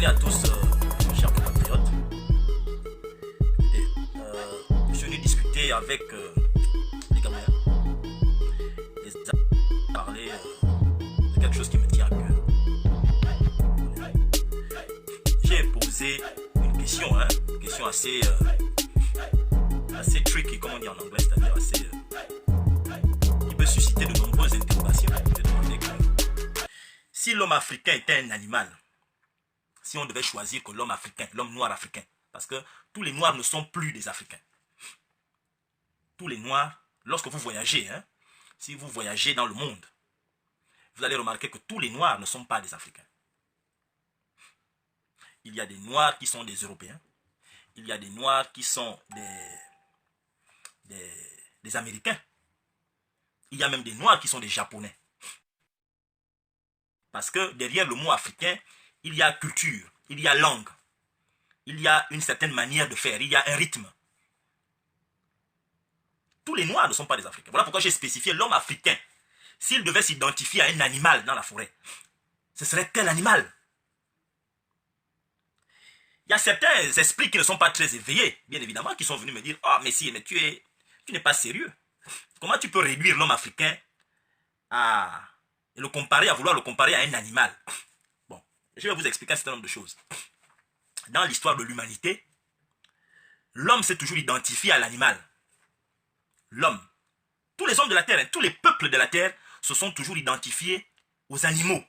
journée à tous, chers compatriotes. Écoutez, je suis venu discuter avec les Gabonais, parler de quelque chose qui me tient à cœur. J'ai posé une question, une question assez tricky, comme on dit en anglais, c'est-à-dire assez qui peut susciter de nombreuses interrogations. Si l'homme africain était un animal, si on devait choisir que l'homme africain, l'homme noir africain, parce que tous les noirs ne sont plus des Africains. Tous les noirs, lorsque vous voyagez, si vous voyagez dans le monde, vous allez remarquer que tous les noirs ne sont pas des Africains. Il y a des noirs qui sont des Européens, il y a des noirs qui sont des Américains, il y a même des noirs qui sont des Japonais. Parce que derrière le mot africain, il y a culture, il y a langue, il y a une certaine manière de faire, il y a un rythme. Tous les noirs ne sont pas des Africains. Voilà pourquoi j'ai spécifié l'homme africain. S'il devait s'identifier à un animal dans la forêt, ce serait quel animal? Il y a certains esprits qui ne sont pas très éveillés, bien évidemment, qui sont venus me dire « Oh, mais si, mais tu n'es pas sérieux. Comment tu peux réduire l'homme africain à vouloir le comparer à un animal ?» Bon, je vais vous expliquer un certain nombre de choses. Dans l'histoire de l'humanité, l'homme s'est toujours identifié à l'animal. L'homme. Tous les hommes de la terre, tous les peuples de la terre se sont toujours identifiés aux animaux.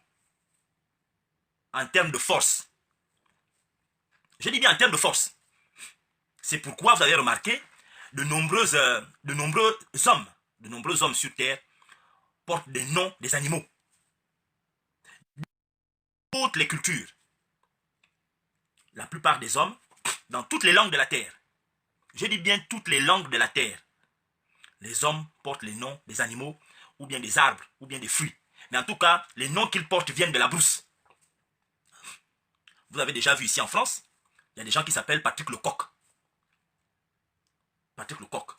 En termes de force. Je dis bien en termes de force. C'est pourquoi vous avez remarqué de nombreux hommes sur terre portent des noms des animaux. Toutes les cultures, la plupart des hommes, dans toutes les langues de la terre, je dis bien toutes les langues de la terre, les hommes portent les noms des animaux, ou bien des arbres, ou bien des fruits. Mais en tout cas, les noms qu'ils portent viennent de la brousse. Vous avez déjà vu ici en France, il y a des gens qui s'appellent Patrick Lecoq. Patrick Lecoq.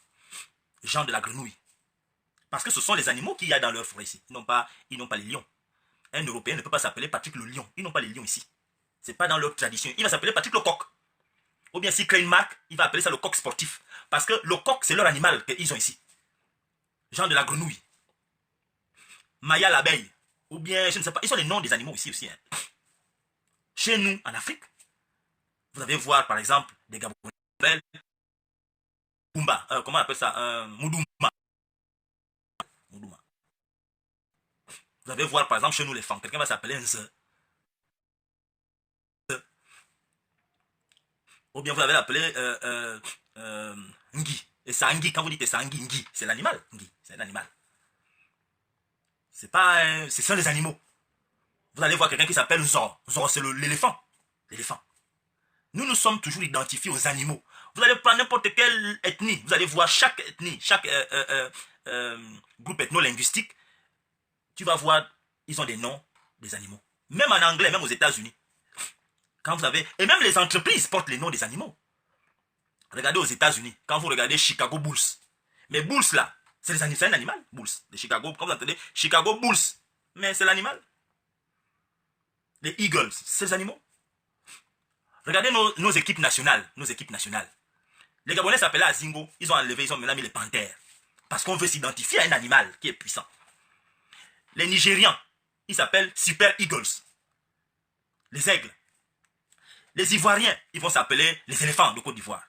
Jean de la Grenouille. Parce que ce sont les animaux qu'il y a dans leur forêt ici. Ils n'ont pas les lions. Un Européen ne peut pas s'appeler Patrick le lion. Ils n'ont pas les lions ici. Ce n'est pas dans leur tradition. Il va s'appeler Patrick le coq. Ou bien s'il crée une marque, il va appeler ça le coq sportif. Parce que le coq, c'est leur animal qu'ils ont ici. Jean de la Grenouille. Maya l'abeille. Ou bien, je ne sais pas. Ils ont les noms des animaux ici aussi. Chez nous, en Afrique, vous allez voir par exemple des Gabonais. Bumba. Comment on appelle ça? Moudouma. Moudouma. Vous allez voir par exemple chez nous les femmes. Quelqu'un va s'appeler un ze. Ou bien vous allez l'appeler Ngi. Et ça, Ngi, quand vous dites ça, Ngi, c'est l'animal. Ngi, c'est un animal. C'est pas ce sont les animaux. Vous allez voir quelqu'un qui s'appelle Zor. Zor, c'est l'éléphant. L'éléphant. Nous sommes toujours identifiés aux animaux. Vous allez prendre n'importe quelle ethnie. Vous allez voir chaque ethnie, chaque groupe ethno-linguistique. Tu vas voir, ils ont des noms des animaux. Même en anglais, même aux États-Unis. Quand vous avez... Et même les entreprises portent les noms des animaux. Regardez aux États-Unis, quand vous regardez Chicago Bulls. Mais Bulls là, c'est un animal, Bulls. Les Chicago, quand vous entendez Chicago Bulls, mais c'est l'animal. Les Eagles, c'est les animaux. Regardez nos équipes nationales, Les Gabonais s'appelaient Azingo, ils ont enlevé, ils ont maintenant mis les panthères. Parce qu'on veut s'identifier à un animal qui est puissant. Les Nigérians, ils s'appellent Super Eagles. Les aigles. Les Ivoiriens, ils vont s'appeler les éléphants de Côte d'Ivoire.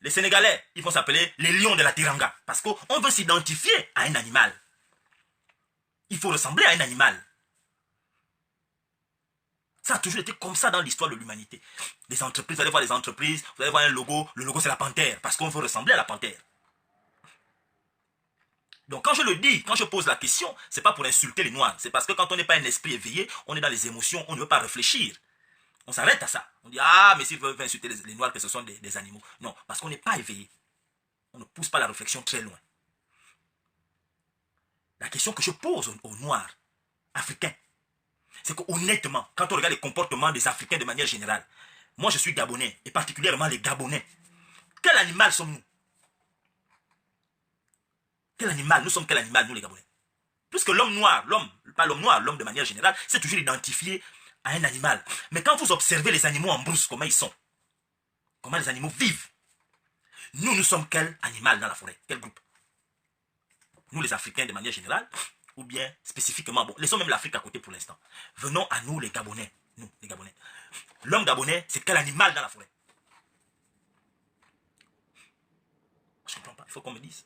Les Sénégalais, ils vont s'appeler les lions de la Teranga. Parce qu'on veut s'identifier à un animal. Il faut ressembler à un animal. Ça a toujours été comme ça dans l'histoire de l'humanité. Les entreprises, vous allez voir les entreprises, vous allez voir un logo, le logo c'est la panthère, parce qu'on veut ressembler à la panthère. Donc quand je le dis, quand je pose la question, c'est pas pour insulter les noirs, c'est parce que quand on n'est pas un esprit éveillé, on est dans les émotions, on ne veut pas réfléchir. On s'arrête à ça. On dit, ah, mais s'ils veulent insulter les noirs, que ce sont des animaux. Non, parce qu'on n'est pas éveillé. On ne pousse pas la réflexion très loin. La question que je pose aux noirs africains, c'est qu'honnêtement, quand on regarde les comportements des Africains de manière générale, moi je suis Gabonais, et particulièrement les Gabonais, quel animal sommes-nous? Quel animal? Nous sommes quel animal, nous les Gabonais? Puisque l'homme noir, pas l'homme noir, l'homme de manière générale, c'est toujours identifié à un animal. Mais quand vous observez les animaux en brousse, comment ils sont, comment les animaux vivent, nous sommes quel animal dans la forêt? Quel groupe? Nous les Africains de manière générale, ou bien spécifiquement, bon, laissons même l'Afrique à côté pour l'instant. Venons à nous les Gabonais. Nous, les Gabonais. L'homme gabonais, c'est quel animal dans la forêt? Je ne comprends pas, il faut qu'on me dise.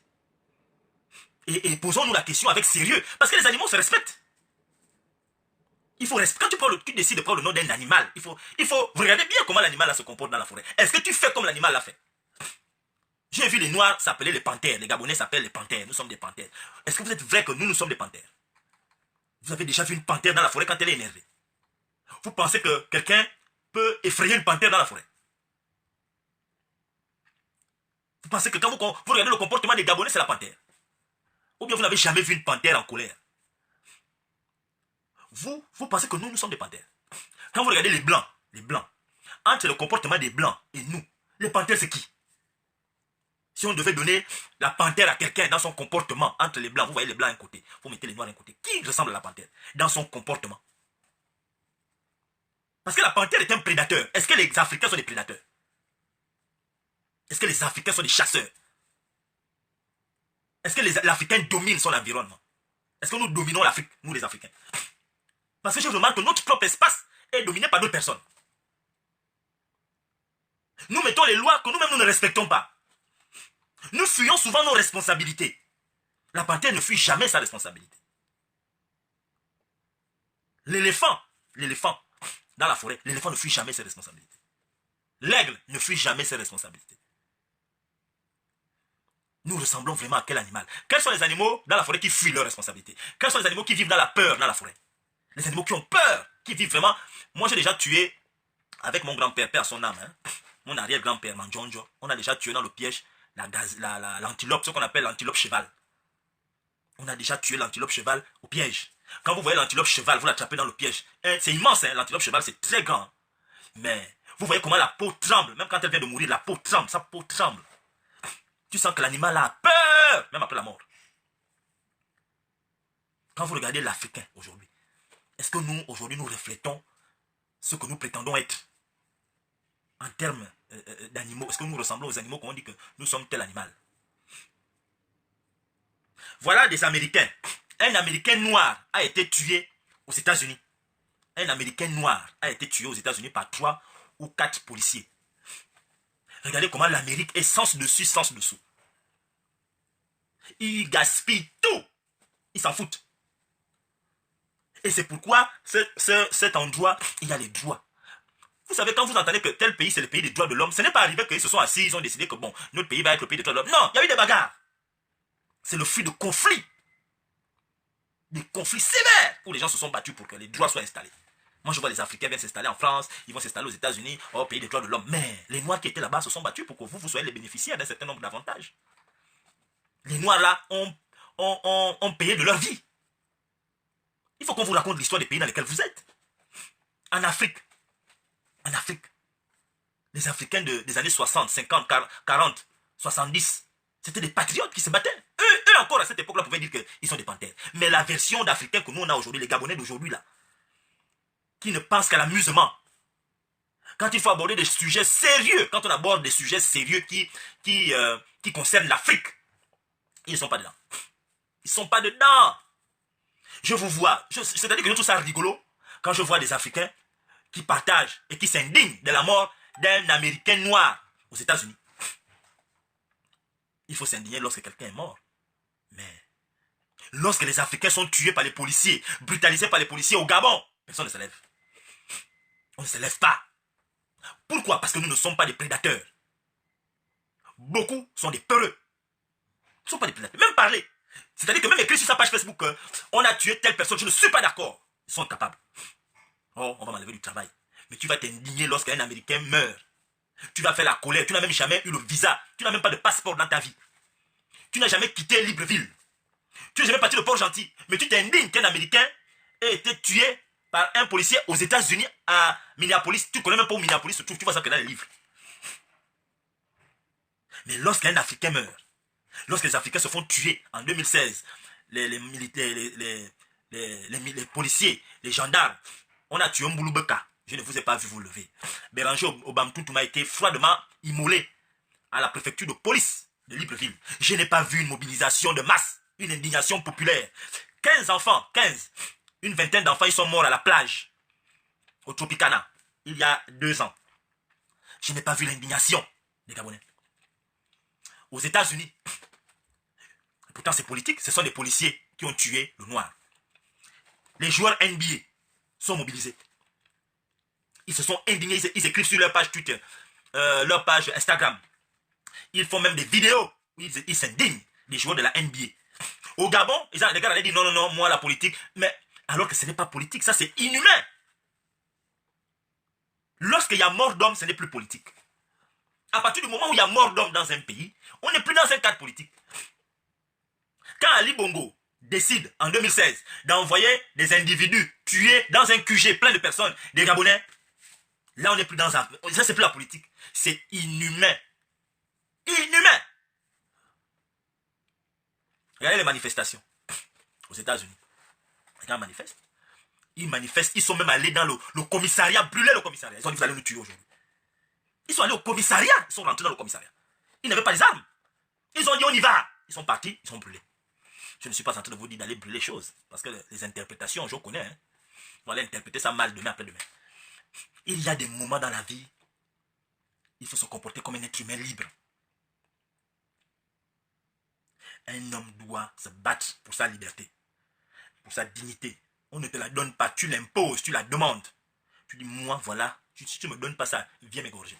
Et posons-nous la question avec sérieux, parce que les animaux se respectent. Il faut respecter. Quand tu décides de prendre le nom d'un animal, il faut regarder bien comment l'animal se comporte dans la forêt. Est-ce que tu fais comme l'animal l'a fait? J'ai vu les Noirs s'appeler les panthères, les Gabonais s'appellent les panthères, nous sommes des panthères. Est-ce que vous êtes vrai que nous sommes des panthères? Vous avez déjà vu une panthère dans la forêt quand elle est énervée? Vous pensez que quelqu'un peut effrayer une panthère dans la forêt? Vous pensez que quand vous regardez le comportement des Gabonais, c'est la panthère? Ou bien vous n'avez jamais vu une panthère en colère? Vous pensez que nous sommes des panthères. Quand vous regardez les blancs, entre le comportement des blancs et nous, les panthères c'est qui? Si on devait donner la panthère à quelqu'un dans son comportement, entre les blancs, vous voyez les blancs d'un côté, vous mettez les noirs d'un côté, qui ressemble à la panthère dans son comportement? Parce que la panthère est un prédateur. Est-ce que les Africains sont des prédateurs? Est-ce que les Africains sont des chasseurs? Est-ce que l'Africain domine son environnement? Est-ce que nous dominons l'Afrique, nous les Africains? Parce que je remarque que notre propre espace est dominé par d'autres personnes. Nous mettons les lois que nous-mêmes nous ne respectons pas. Nous fuyons souvent nos responsabilités. La panthère ne fuit jamais sa responsabilité. L'éléphant, dans la forêt, l'éléphant ne fuit jamais ses responsabilités. L'aigle ne fuit jamais ses responsabilités. Nous ressemblons vraiment à quel animal? Quels sont les animaux dans la forêt qui fuient leurs responsabilités? Quels sont les animaux qui vivent dans la peur dans la forêt? Les animaux qui ont peur, qui vivent vraiment. Moi, j'ai déjà tué, avec mon grand-père, père son âme, hein, mon arrière-grand-père, Manjonjo, on a déjà tué dans le piège l'antilope, ce qu'on appelle l'antilope cheval. On a déjà tué l'antilope cheval au piège. Quand vous voyez l'antilope cheval, vous l'attrapez dans le piège. C'est immense, hein, l'antilope cheval, c'est très grand. Mais vous voyez comment la peau tremble, même quand elle vient de mourir, la peau tremble, sa peau tremble. Tu sens que l'animal a peur, même après la mort. Quand vous regardez l'Africain aujourd'hui, est-ce que nous, aujourd'hui, nous reflétons ce que nous prétendons être en termes d'animaux? Est-ce que nous ressemblons aux animaux qu'on dit que nous sommes tel animal? Voilà des Américains. Un Américain noir a été tué aux États-Unis. Un Américain noir a été tué aux États-Unis par 3 ou 4 policiers. Regardez comment l'Amérique est sens dessus, sens dessous. Ils gaspillent tout. Ils s'en foutent. Et c'est pourquoi cet endroit, il y a les droits. Vous savez, quand vous entendez que tel pays, c'est le pays des droits de l'homme, ce n'est pas arrivé qu'ils se sont assis, ils ont décidé que bon, notre pays va être le pays des droits de l'homme. Non, il y a eu des bagarres. C'est le fruit de conflits. Des conflits sévères où les gens se sont battus pour que les droits soient installés. Moi, je vois les Africains viennent s'installer en France, ils vont s'installer aux États-Unis, au pays des droits de l'homme. Mais les Noirs qui étaient là-bas se sont battus pour que vous soyez les bénéficiaires d'un certain nombre d'avantages. Les Noirs là ont payé de leur vie. Il faut qu'on vous raconte l'histoire des pays dans lesquels vous êtes. En Afrique, les Africains des années 60, 50, 40, 70, c'était des patriotes qui se battaient. Eux encore à cette époque-là pouvaient dire qu'ils sont des panthères. Mais la version d'Africains que nous on a aujourd'hui, les Gabonais d'aujourd'hui là, qui ne pensent qu'à l'amusement. Quand il faut aborder des sujets sérieux, quand on aborde des sujets sérieux qui concernent l'Afrique, ils ne sont pas dedans. Ils ne sont pas dedans. Je vous vois, c'est-à-dire que je trouve ça rigolo quand je vois des Africains qui partagent et qui s'indignent de la mort d'un Américain noir aux États-Unis. Il faut s'indigner lorsque quelqu'un est mort. Mais lorsque les Africains sont tués par les policiers, brutalisés par les policiers au Gabon, personne ne se lève. On ne se lève pas. Pourquoi? Parce que nous ne sommes pas des prédateurs. Beaucoup sont des peureux. Ils ne sont pas des prédateurs. Même parler. C'est-à-dire que même écrit sur sa page Facebook, on a tué telle personne, je ne suis pas d'accord. Ils sont incapables. Oh, on va m'enlever du travail. Mais tu vas t'indigner lorsqu'un Américain meurt. Tu vas faire la colère. Tu n'as même jamais eu le visa. Tu n'as même pas de passeport dans ta vie. Tu n'as jamais quitté Libreville. Tu n'es jamais parti de Port-Gentil. Mais tu t'indignes qu'un Américain ait été tué par un policier aux États-Unis à Minneapolis. Tu ne connais même pas où Minneapolis se trouve. Tu vois ça que dans les livres. Mais lorsqu'un Africain meurt, lorsque les Africains se font tuer en 2016, les militaires, les policiers, les gendarmes, On a tué Mbouloubeka. Je ne vous ai pas vu vous lever. Béranger Obamtoutouma a été froidement immolé à la préfecture de police de Libreville. Je n'ai pas vu une mobilisation de masse, une indignation populaire. 15 enfants, 15, une vingtaine d'enfants, ils sont morts à la plage, au Tropicana, il y a 2 ans. Je n'ai pas vu l'indignation des Gabonais. Aux États-Unis, pourtant c'est politique, ce sont les policiers qui ont tué le noir. Les joueurs NBA sont mobilisés. Ils se sont indignés, ils écrivent sur leur page Twitter, leur page Instagram. Ils font même des vidéos où ils s'indignent des joueurs de la NBA. Au Gabon, les gars allaient dire non, non, non, moi la politique, mais alors que ce n'est pas politique, ça c'est inhumain. Lorsqu'il y a mort d'homme, ce n'est plus politique. À partir du moment où il y a mort d'homme dans un pays, on n'est plus dans un cadre politique. Quand Ali Bongo décide en 2016 d'envoyer des individus tués dans un QG plein de personnes, des Gabonais, là on n'est plus dans un... Ça c'est plus la politique. C'est inhumain. Inhumain. Regardez les manifestations aux États-Unis. Les gens manifestent. Ils manifestent. Ils sont même allés dans le commissariat, brûler le commissariat. Ils ont dit vous allez nous tuer aujourd'hui. Ils sont allés au commissariat. Ils sont rentrés dans le commissariat. Ils n'avaient pas les armes. Ils ont dit on y va. Ils sont partis. Ils sont brûlés. Je ne suis pas en train de vous dire d'aller brûler les choses. Parce que les interprétations, je connais. Hein. On va aller interpréter ça mal demain après-demain. Il y a des moments dans la vie, il faut se comporter comme un être humain libre. Un homme doit se battre pour sa liberté, pour sa dignité. On ne te la donne pas, tu l'imposes, tu la demandes. Tu dis, moi, voilà, si tu ne me donnes pas ça, viens m'égorger.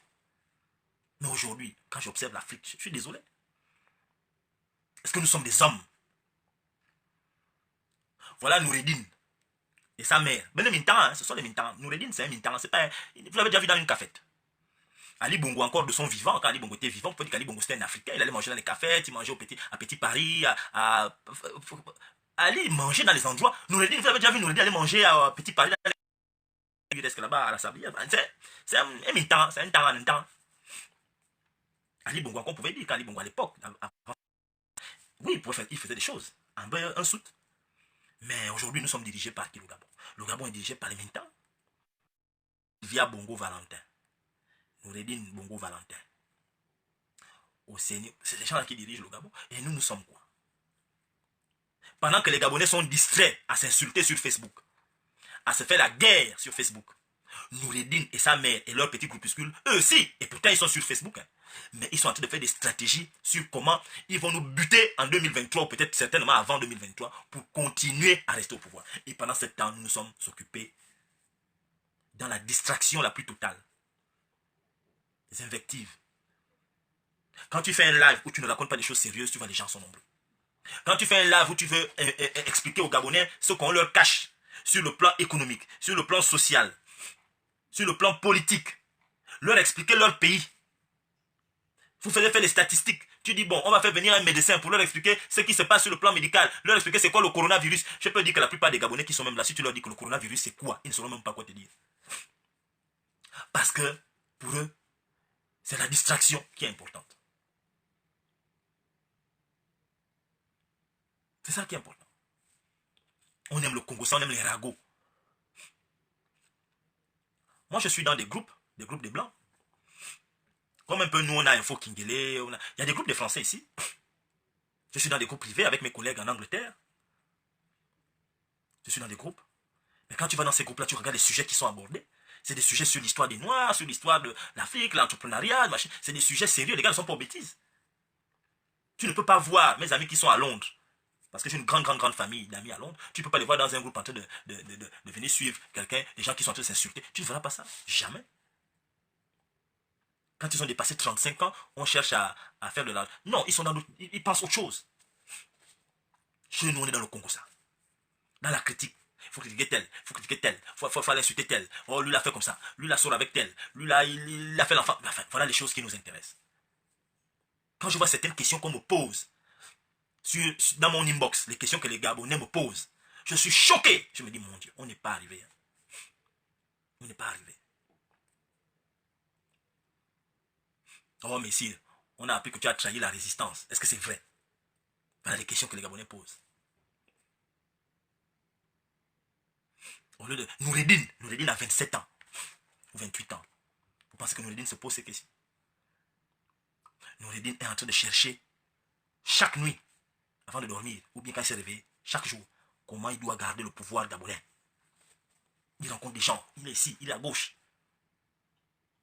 Mais aujourd'hui, quand j'observe l'Afrique, je suis désolé. Est-ce que nous sommes des hommes? Voilà Noureddine et sa mère. Ben, les Mintans, hein, ce sont les Mintans. Noureddine, c'est un Mintan. Vous l'avez déjà vu dans une cafette. Ali Bongo, encore de son vivant, quand Ali Bongo était vivant, on peut dire qu'Ali Bongo c'était un Africain. Il allait manger dans les cafettes, il mangeait à Petit Paris, Ali mangeait dans les endroits. Noureddine, vous avez déjà vu Noureddine aller manger à Petit Paris, dans les desks là-bas à la Sablière. C'est un Mintan, c'est un temps en un temps. Ali Bongo, on pouvait dire qu'Ali Bongo à l'époque, oui, il faisait des choses, un soute. Mais aujourd'hui, nous sommes dirigés par qui, le Gabon? Le Gabon est dirigé par les Mintans. Via Bongo Valentin. Noureddine Bongo Valentin. C'est les gens là qui dirigent le Gabon. Et nous, nous sommes quoi? Pendant que les Gabonais sont distraits à s'insulter sur Facebook, à se faire la guerre sur Facebook, Noureddine et sa mère et leur petit groupuscule, eux aussi, et pourtant ils sont sur Facebook, hein, mais ils sont en train de faire des stratégies sur comment ils vont nous buter en 2023, ou peut-être certainement avant 2023, pour continuer à rester au pouvoir. Et pendant ce temps, nous nous sommes occupés dans la distraction la plus totale. Les invectives. Quand tu fais un live où tu ne racontes pas des choses sérieuses, tu vois les gens sont nombreux. Quand tu fais un live où tu veux expliquer aux Gabonais ce qu'on leur cache sur le plan économique, sur le plan social, sur le plan politique, leur expliquer leur pays. Vous faisiez faire les statistiques. Tu dis, bon, on va faire venir un médecin pour leur expliquer ce qui se passe sur le plan médical, leur expliquer c'est quoi le coronavirus. Je peux dire que la plupart des Gabonais qui sont même là, si tu leur dis que le coronavirus c'est quoi, ils ne sauront même pas quoi te dire. Parce que, pour eux, c'est la distraction qui est importante. C'est ça qui est important. On aime le Congo, ça, on aime les ragots. Moi, je suis dans des groupes des Blancs. Comme un peu nous, on a Info Kingele, il y a des groupes de Français ici. Je suis dans des groupes privés avec mes collègues en Angleterre. Je suis dans des groupes. Mais quand tu vas dans ces groupes-là, tu regardes les sujets qui sont abordés. C'est des sujets sur l'histoire des Noirs, sur l'histoire de l'Afrique, l'entrepreneuriat, c'est des sujets sérieux. Les gars ne sont pas aux bêtises. Tu ne peux pas voir mes amis qui sont à Londres. Parce que j'ai une grande famille d'amis à Londres. Tu ne peux pas les voir dans un groupe en train de venir suivre quelqu'un, des gens qui sont en train de s'insulter. Tu ne verras pas ça. Jamais. Quand ils ont dépassé 35 ans, on cherche à faire de la... Non, ils sont dans ils pensent autre chose. Chez nous, on est dans le Congo, ça. Dans la critique. Il faut critiquer tel, il faut critiquer tel, il faut l'insulter tel. Oh, lui l'a fait comme ça. Lui l'a sorti avec tel. Lui là, il a fait l'enfant. Enfin, voilà les choses qui nous intéressent. Quand je vois certaines questions qu'on me pose, dans mon inbox, les questions que les Gabonais me posent, je suis choqué. Je me dis, mon Dieu, on n'est pas arrivé. On n'est pas arrivé. Oh, mais si, on a appris que tu as trahi la résistance. Est-ce que c'est vrai? Voilà les questions que les Gabonais posent. Au lieu de Noureddin. Noureddin a 27 ans. Ou 28 ans. Vous pensez que Noureddin se pose ces questions? Noureddin est en train de chercher chaque nuit, avant de dormir, ou bien quand il s'est réveillé, chaque jour, comment il doit garder le pouvoir gabonais. Il rencontre des gens, il est ici, il est à gauche.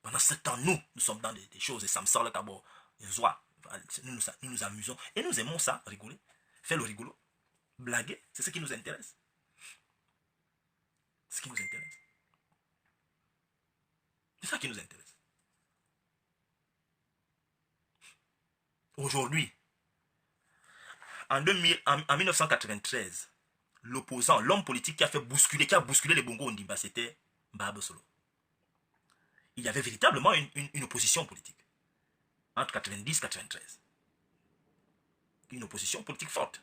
Pendant ce temps, nous sommes dans des choses, et ça me sort le cabot, nous nous amusons, et nous aimons ça, rigoler, faire le rigolo, blaguer, c'est ce qui nous intéresse. C'est ce qui nous intéresse. C'est ça qui nous intéresse. Aujourd'hui, en 1993, l'opposant, l'homme politique qui a bousculé les Bongo Ondimba, c'était Mbaba Solo. Il y avait véritablement une opposition politique entre 90 et 93. Une opposition politique forte.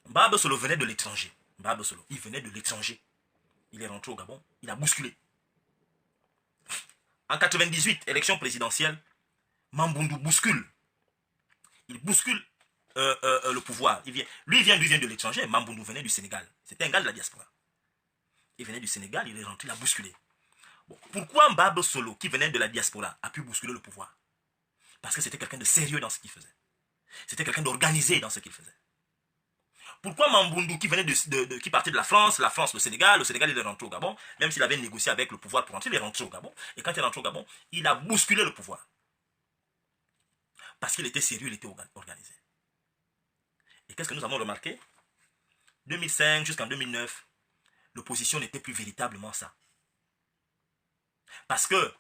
Mbaba Solo venait de l'étranger. Mbaba Solo, il venait de l'étranger. Il est rentré au Gabon, il a bousculé. En 98, élection présidentielle, Mamboundou bouscule. Il bouscule le pouvoir. Lui vient de l'étranger. Mamboundou venait du Sénégal. C'était un gars de la diaspora. Il venait du Sénégal, il est rentré, il a bousculé. Bon, pourquoi Mbaba Solo, qui venait de la diaspora, a pu bousculer le pouvoir? Parce que c'était quelqu'un de sérieux dans ce qu'il faisait. C'était quelqu'un d'organisé dans ce qu'il faisait. Pourquoi Mamboundou, qui venait qui partait de la France, le Sénégal il est rentré au Gabon, même s'il avait négocié avec le pouvoir pour rentrer, il est rentré au Gabon. Et quand il est rentré au Gabon, il a bousculé le pouvoir. Parce qu'il était sérieux, il était organisé. Et qu'est-ce que nous avons remarqué? 2005 jusqu'en 2009, l'opposition n'était plus véritablement ça. Parce que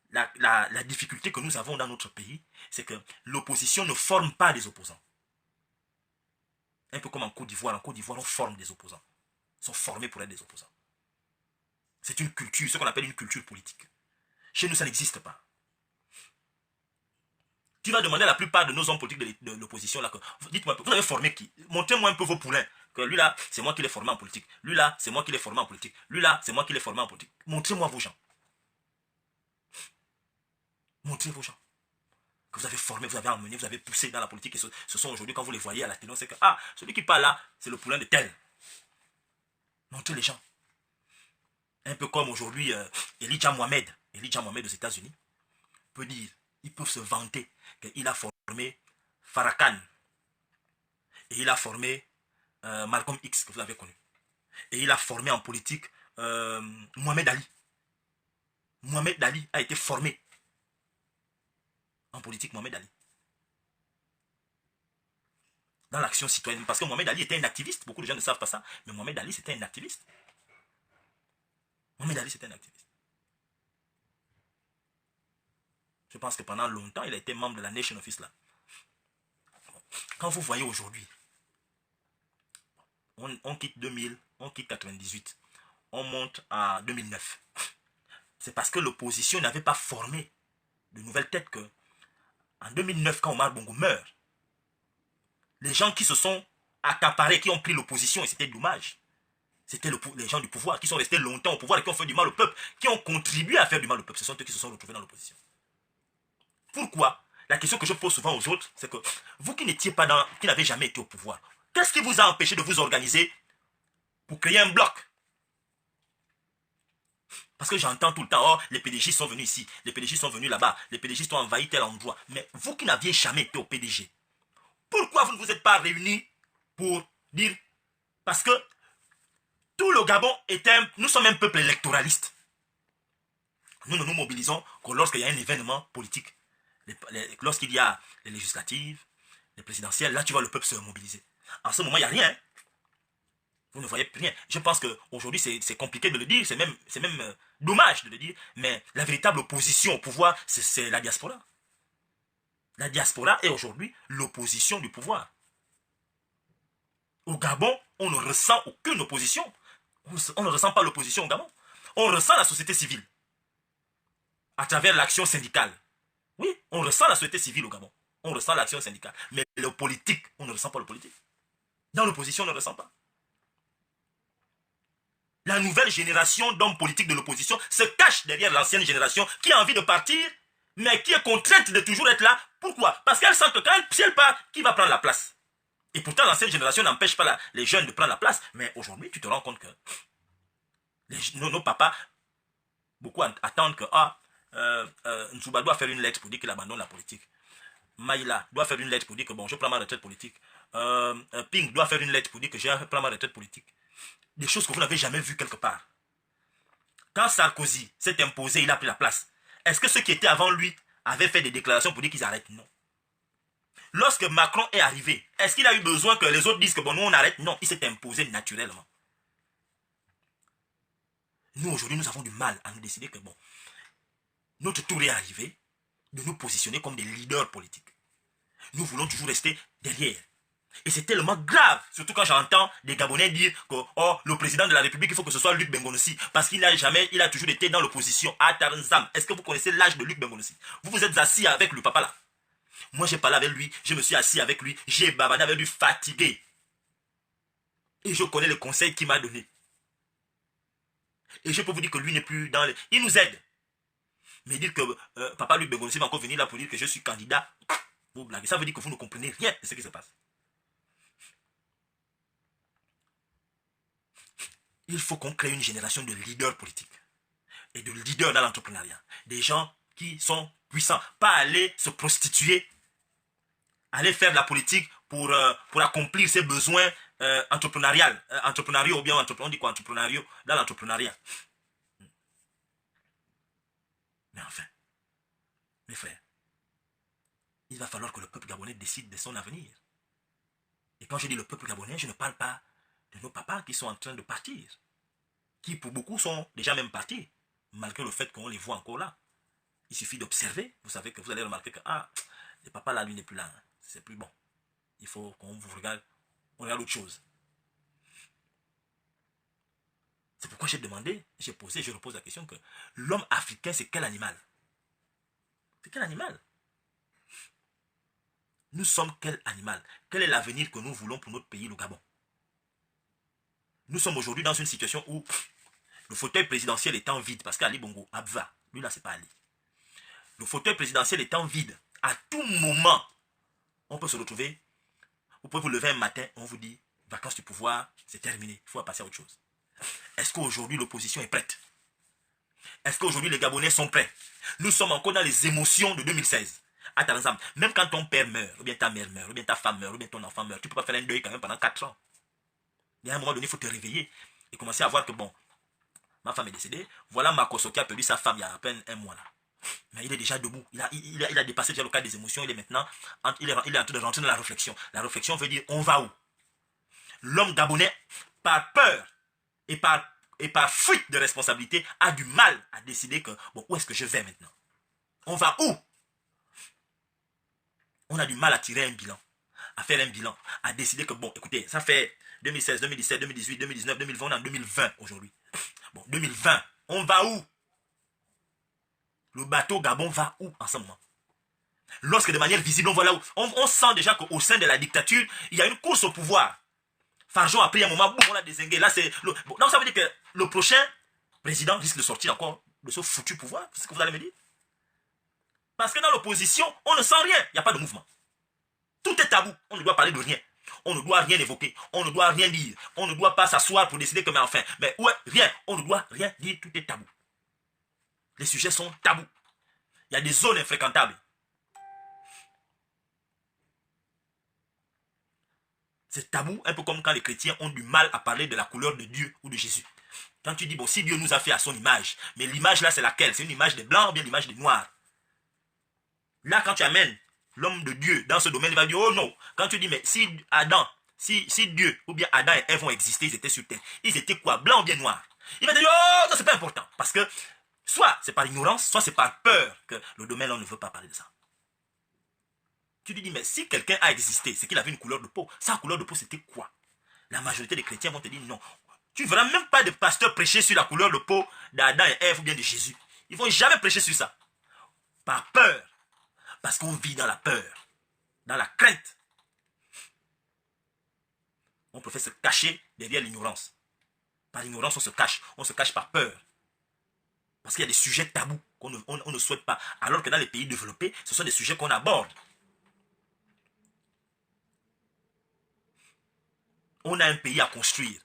la difficulté que nous avons dans notre pays, c'est que l'opposition ne forme pas des opposants. Un peu comme en Côte d'Ivoire. En Côte d'Ivoire, on forme des opposants. Ils sont formés pour être des opposants. C'est une culture, ce qu'on appelle une culture politique. Chez nous, ça n'existe pas. Tu vas demander à la plupart de nos hommes politiques de l'opposition, dites-moi, vous avez formé qui? Montrez-moi un peu vos poulains. Que lui là, c'est moi qui l'ai formé en politique. Lui là, c'est moi qui l'ai formé en politique. Lui là, c'est moi qui l'ai formé en politique. Montrez-moi vos gens. Montrez vos gens. Que vous avez formé, vous avez emmené, vous avez poussé dans la politique. Et ce sont aujourd'hui, quand vous les voyez à la télé, c'est que, ah, celui qui parle là, c'est le poulain de tel. Montrez les gens. Un peu comme aujourd'hui, Elijah Mohamed aux États-Unis, peut dire, ils peuvent se vanter qu'il a formé Farrakhan. Et il a formé Malcolm X, que vous avez connu. Et il a formé en politique Mohamed Ali. Mohamed Ali a été formé en politique, Mohamed Ali. Dans l'action citoyenne. Parce que Mohamed Ali était un activiste. Beaucoup de gens ne savent pas ça. Mais Mohamed Ali, c'était un activiste. Mohamed Ali, c'était un activiste. Je pense que pendant longtemps, il a été membre de la Nation of Islam. Quand vous voyez aujourd'hui, on quitte 2000, on quitte 98, on monte à 2009. C'est parce que l'opposition n'avait pas formé de nouvelles têtes que en 2009, quand Omar Bongo meurt, les gens qui se sont accaparés, qui ont pris l'opposition, et c'était dommage, c'était les gens du pouvoir qui sont restés longtemps au pouvoir et qui ont fait du mal au peuple, qui ont contribué à faire du mal au peuple. Ce sont eux qui se sont retrouvés dans l'opposition. Pourquoi? La question que je pose souvent aux autres, c'est que vous qui n'étiez pas qui n'avez jamais été au pouvoir, qu'est-ce qui vous a empêché de vous organiser pour créer un bloc? Parce que j'entends tout le temps, oh, les PDG sont venus ici, les PDG sont venus là-bas, les PDG ont envahi tel endroit. Mais vous qui n'aviez jamais été au PDG, pourquoi vous ne vous êtes pas réunis pour dire... Parce que tout le Gabon nous sommes un peuple électoraliste. Nous ne nous mobilisons que lorsqu'il y a un événement politique. Lorsqu'il y a les législatives, les présidentielles, là tu vois le peuple se mobiliser. En ce moment, il n'y a rien. Vous ne voyez rien. Je pense qu'aujourd'hui, c'est compliqué de le dire, c'est même dommage de le dire, mais la véritable opposition au pouvoir, c'est la diaspora. La diaspora est aujourd'hui l'opposition du pouvoir. Au Gabon, on ne ressent aucune opposition. On ne ressent pas l'opposition au Gabon. On ressent la société civile. À travers l'action syndicale. Oui, on ressent la société civile au Gabon. On ressent l'action syndicale. Mais le politique, on ne ressent pas le politique. Dans l'opposition, on ne ressent pas. La nouvelle génération d'hommes politiques de l'opposition se cache derrière l'ancienne génération qui a envie de partir, mais qui est contrainte de toujours être là. Pourquoi? Parce qu'elle sent que si elle part, qui va prendre la place? Et pourtant, l'ancienne génération n'empêche pas les jeunes de prendre la place. Mais aujourd'hui, tu te rends compte que Nos papas, beaucoup attendent que Nsouba doit faire une lettre pour dire qu'il abandonne la politique. Maïla doit faire une lettre pour dire que bon, je prends ma retraite politique. Ping doit faire une lettre pour dire que je prends ma retraite politique. Des choses que vous n'avez jamais vues quelque part. Quand Sarkozy s'est imposé, il a pris la place. Est-ce que ceux qui étaient avant lui avaient fait des déclarations pour dire qu'ils arrêtent? Non. Lorsque Macron est arrivé, est-ce qu'il a eu besoin que les autres disent que bon, nous on arrête? Non, il s'est imposé naturellement. Nous aujourd'hui, nous avons du mal à nous décider que bon, notre tour est arrivé de nous positionner comme des leaders politiques. Nous voulons toujours rester derrière. Et c'est tellement grave, surtout quand j'entends des Gabonais dire que oh, le président de la République, il faut que ce soit Luc Bengonossi, parce qu'il il a toujours été dans l'opposition à Tarzam. Est-ce que vous connaissez l'âge de Luc Bengonossi? Vous vous êtes assis avec le papa là. Moi j'ai parlé avec lui, je me suis assis avec lui, j'ai babadé avec lui fatigué. Et je connais les conseils qu'il m'a donné. Et je peux vous dire que lui n'est plus dans les... Il nous aide. Mais dire que papa Luc Bengonossi va encore venir là pour dire que je suis candidat, vous blaguez. Ça veut dire que vous ne comprenez rien de ce qui se passe. Il faut qu'on crée une génération de leaders politiques et de leaders dans l'entrepreneuriat. Des gens qui sont puissants. Pas aller se prostituer, aller faire de la politique pour accomplir ses besoins entrepreneuriaux ou bien on dit quoi, entrepreneuriaux dans l'entrepreneuriat. Mais enfin, mes frères, il va falloir que le peuple gabonais décide de son avenir. Et quand je dis le peuple gabonais, je ne parle pas de nos papas qui sont en train de partir, qui pour beaucoup sont déjà même partis, malgré le fait qu'on les voit encore là. Il suffit d'observer, vous savez que vous allez remarquer que le papa là, lui n'est plus là, hein. C'est plus bon. Il faut qu'on vous regarde, on regarde autre chose. C'est pourquoi j'ai demandé, j'ai posé, je repose la question que l'homme africain, c'est quel animal? C'est quel animal? Nous sommes quel animal? Quel est l'avenir que nous voulons pour notre pays, le Gabon? Nous sommes aujourd'hui dans une situation où le fauteuil présidentiel est en vide, parce qu'Ali Bongo, Abva, lui là, c'est pas Ali. Le fauteuil présidentiel est en vide. À tout moment, on peut se retrouver. Vous pouvez vous lever un matin, on vous dit, vacances du pouvoir, c'est terminé, il faut passer à autre chose. Est-ce qu'aujourd'hui l'opposition est prête? Est-ce qu'aujourd'hui les Gabonais sont prêts? Nous sommes encore dans les émotions de 2016. Attends, même quand ton père meurt, ou bien ta mère meurt, ou bien ta femme meurt, ou bien ton enfant meurt, tu ne peux pas faire un deuil quand même pendant 4 ans. Il y a un moment donné, il faut te réveiller et commencer à voir que bon, ma femme est décédée, voilà Makoso qui a perdu sa femme il y a à peine un mois là. Mais il est déjà debout, il a dépassé déjà le cadre des émotions, il est maintenant, il est en train de rentrer dans la réflexion. La réflexion veut dire, on va où? L'homme gabonais, par peur et par fuite de responsabilité, a du mal à décider que, bon, où est-ce que je vais maintenant? On va où? On a du mal à tirer un bilan, à faire un bilan, à décider que, bon, écoutez, ça fait 2016, 2017, 2018, 2019, 2020, on est en 2020 aujourd'hui. Bon, 2020, on va où? Le bateau Gabon va où en ce moment? Lorsque de manière visible, on voit là où on sent déjà qu'au sein de la dictature, il y a une course au pouvoir. Farjon a pris un moment, boum, on l'a dézingué. Là, c'est. Bon, donc ça veut dire que le prochain président risque de sortir encore de ce foutu pouvoir. C'est ce que vous allez me dire? Parce que dans l'opposition, on ne sent rien. Il n'y a pas de mouvement. Tout est tabou. On ne doit parler de rien. On ne doit rien évoquer. On ne doit rien dire. On ne doit pas s'asseoir pour décider que, mais enfin, mais ouais, rien. On ne doit rien dire. Tout est tabou. Les sujets sont tabous. Il y a des zones infréquentables. C'est tabou, un peu comme quand les chrétiens ont du mal à parler de la couleur de Dieu ou de Jésus. Quand tu dis, bon, si Dieu nous a fait à son image, mais l'image là, c'est laquelle? C'est une image des blancs ou bien l'image des noirs? Là, quand tu amènes l'homme de Dieu dans ce domaine, il va dire, oh non. Quand tu dis, mais si Adam, si Dieu ou bien Adam et Ève ont existé, ils étaient sur terre. Ils étaient quoi? Blancs ou bien noirs? Il va dire, oh, ça c'est pas important. Parce que, soit c'est par ignorance, soit c'est par peur que le domaine, on ne veut pas parler de ça. Tu lui dis, mais si quelqu'un a existé, c'est qu'il avait une couleur de peau. Sa couleur de peau, c'était quoi? La majorité des chrétiens vont te dire non. Tu ne verras même pas de pasteur prêcher sur la couleur de peau d'Adam et Ève ou bien de Jésus. Ils ne vont jamais prêcher sur ça. Par peur. Parce qu'on vit dans la peur. Dans la crainte. On préfère se cacher derrière l'ignorance. Par l'ignorance, on se cache. On se cache par peur. Parce qu'il y a des sujets tabous qu'on ne souhaite pas. Alors que dans les pays développés, ce sont des sujets qu'on aborde. On a un pays à construire.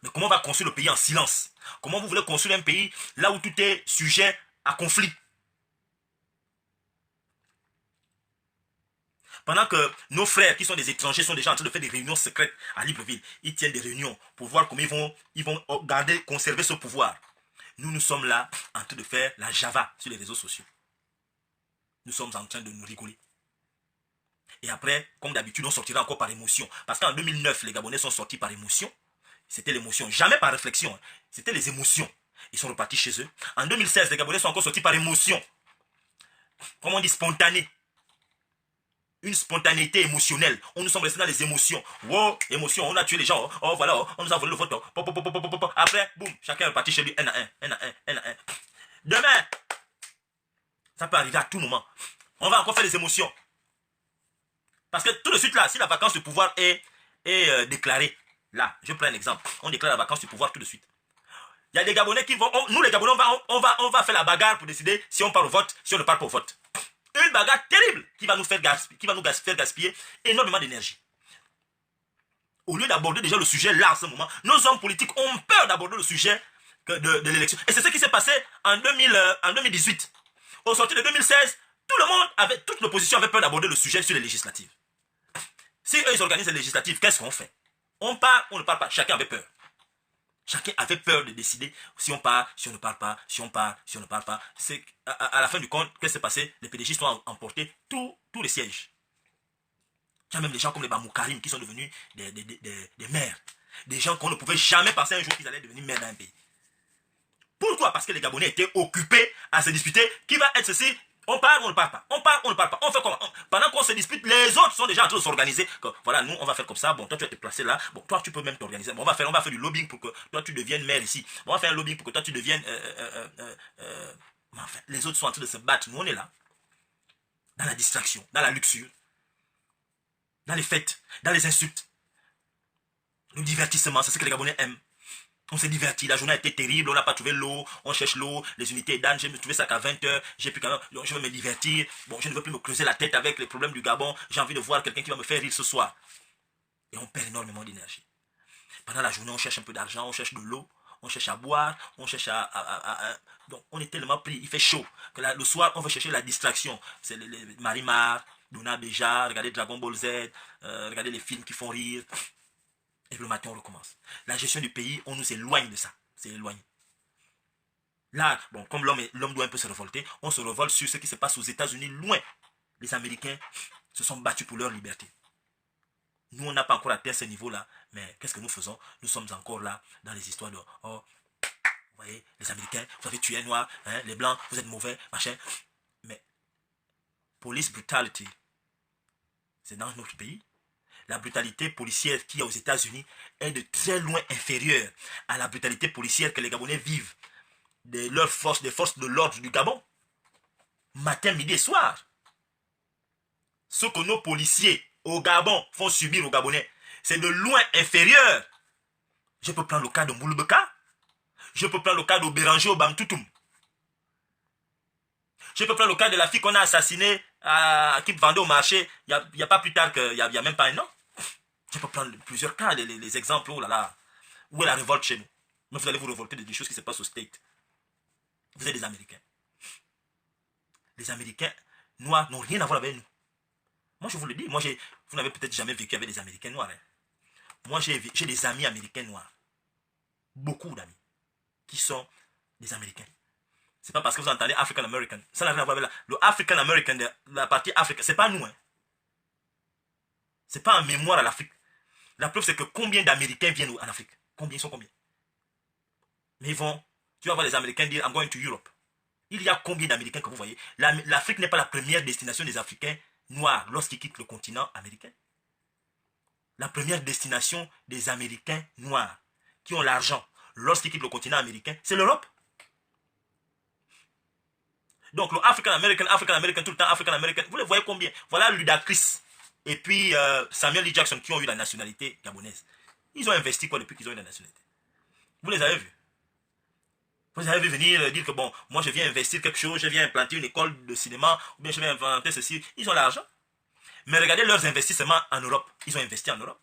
Mais comment on va construire le pays en silence? Comment vous voulez construire un pays là où tout est sujet à conflit? Pendant que nos frères qui sont des étrangers sont déjà en train de faire des réunions secrètes à Libreville. Ils tiennent des réunions pour voir comment ils vont garder, conserver ce pouvoir. Nous sommes là en train de faire la Java sur les réseaux sociaux. Nous sommes en train de nous rigoler. Et après, comme d'habitude, on sortira encore par émotion. Parce qu'en 2009, les Gabonais sont sortis par émotion. C'était l'émotion, jamais par réflexion. C'était les émotions. Ils sont repartis chez eux. En 2016, les Gabonais sont encore sortis par émotion. Comment on dit, spontané. Une spontanéité émotionnelle. On nous sommes restés dans les émotions. Wow, émotion, on a tué les gens. Oh, voilà, on nous a volé le vote. Après, boum, chacun est reparti chez lui. Un à un. Demain, ça peut arriver à tout moment. On va encore faire des émotions. Parce que tout de suite là, si la vacance du pouvoir est déclarée, là, je prends un exemple. On déclare la vacance du pouvoir tout de suite. Il y a des Gabonais qui vont... nous les Gabonais, on va faire la bagarre pour décider si on part au vote, si on ne part pas au vote. Une bagarre terrible qui va nous faire gaspiller énormément d'énergie. Au lieu d'aborder déjà le sujet là en ce moment, nos hommes politiques ont peur d'aborder le sujet de l'élection. Et c'est ce qui s'est passé en 2018. Au sortir de 2016, toute l'opposition avait peur d'aborder le sujet sur les législatives. Si eux ils organisent les législatives, qu'est-ce qu'on fait? On part, on ne part pas. Chacun avait peur. Chacun avait peur de décider si on part, si on ne part pas, si on part, si on ne part pas. C'est à la fin du compte, qu'est-ce qui s'est passé? Les PDG ont emporté tous les sièges. Il y a même des gens comme les Bamoukarim qui sont devenus des maires. Des gens qu'on ne pouvait jamais penser un jour qu'ils allaient devenir maires d'un pays. Pourquoi? Parce que les Gabonais étaient occupés à se disputer qui va être ceci. On part, on ne part pas. On part, on ne part pas. On fait comment? Pendant qu'on se dispute, les autres sont déjà en train de s'organiser. Voilà, nous, on va faire comme ça. Bon, toi, tu vas te placer là. Bon, toi, tu peux même t'organiser. Bon, on va faire du lobbying pour que toi, tu deviennes maire ici. Bon, on va faire un lobbying pour que toi, tu deviennes... Mais enfin, les autres sont en train de se battre. Nous, on est là. Dans la distraction, dans la luxure, dans les fêtes, dans les insultes. Le divertissement, c'est ce que les Gabonais aiment. On s'est diverti, la journée a été terrible, on n'a pas trouvé l'eau, on cherche l'eau, les unités d'âne, j'ai trouvé ça qu'à 20h, j'ai plus qu'à... Donc je veux me divertir, bon, je ne veux plus me creuser la tête avec les problèmes du Gabon, j'ai envie de voir quelqu'un qui va me faire rire ce soir. Et on perd énormément d'énergie. Pendant la journée, on cherche un peu d'argent, on cherche de l'eau, on cherche à boire, on cherche donc on est tellement pris, il fait chaud, que le soir, on veut chercher la distraction. C'est les Marimar, Dona Béja, regarder Dragon Ball Z, regarder les films qui font rire. Et le matin, on recommence. La gestion du pays, on nous éloigne de ça. C'est éloigné. Là, bon, comme l'homme doit un peu se révolter, on se révolte sur ce qui se passe aux États-Unis, loin. Les Américains se sont battus pour leur liberté. Nous, on n'a pas encore atteint ce niveau-là, mais qu'est-ce que nous faisons? Nous sommes encore là, dans les histoires de... Oh, vous voyez, les Américains, vous avez tué un noir, hein, les Blancs, vous êtes mauvais, machin. Mais, police brutality, c'est dans notre pays. La brutalité policière qu'il y a aux États-Unis est de très loin inférieure à la brutalité policière que les Gabonais vivent des forces de l'ordre du Gabon. Matin, midi et soir. Ce que nos policiers au Gabon font subir aux Gabonais, c'est de loin inférieur. Je peux prendre le cas de Mouloubeka. Je peux prendre le cas de Béranger au Bamtoutoum. Je peux prendre le cas de la fille qu'on a assassinée qui vendait au marché il n'y a pas plus tard qu'il n'y a même pas un an. Je peux prendre plusieurs cas, les exemples, oh là là, où est la révolte chez nous. Mais vous allez vous révolter des choses qui se passent au State. Vous êtes des Américains. Les Américains noirs n'ont rien à voir avec nous. Moi, je vous le dis, vous n'avez peut-être jamais vécu avec des Américains noirs. Hein. Moi, j'ai des amis américains noirs. Beaucoup d'amis qui sont des Américains. C'est pas parce que vous entendez African American. Ça n'a rien à voir avec le African American, la partie Afrique. C'est pas nous. Hein. C'est pas en mémoire à l'Afrique. La preuve, c'est que combien d'Américains viennent en Afrique? Combien sont combien? Mais tu vas voir les Américains dire I'm going to Europe. Il y a combien d'Américains que vous voyez? L'Afrique n'est pas la première destination des Africains noirs lorsqu'ils quittent le continent américain. La première destination des Américains noirs qui ont l'argent lorsqu'ils quittent le continent américain, c'est l'Europe. Donc le African American tout le temps, African American, vous les voyez combien? Voilà Ludacris et puis Samuel L. Jackson qui ont eu la nationalité gabonaise. Ils ont investi quoi depuis qu'ils ont eu la nationalité? Vous les avez vus? Vous avez vu venir dire que bon, moi je viens investir quelque chose, je viens implanter une école de cinéma, ou bien je viens inventer ceci. Ils ont l'argent. Mais regardez leurs investissements en Europe. Ils ont investi en Europe.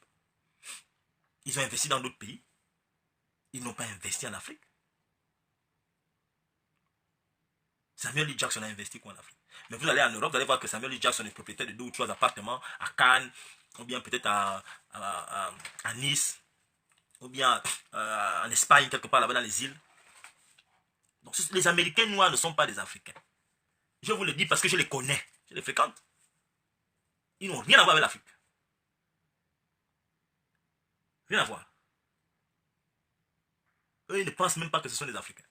Ils ont investi dans d'autres pays. Ils n'ont pas investi en Afrique. Samuel Lee Jackson a investi quoi en Afrique? Mais vous allez en Europe, vous allez voir que Samuel Lee Jackson est propriétaire de 2 ou 3 appartements à Cannes, ou bien peut-être à Nice, ou bien en Espagne, quelque part là-bas dans les îles. Donc les Américains noirs ne sont pas des Africains. Je vous le dis parce que je les connais, je les fréquente. Ils n'ont rien à voir avec l'Afrique. Rien à voir. Eux, ils ne pensent même pas que ce sont des Africains.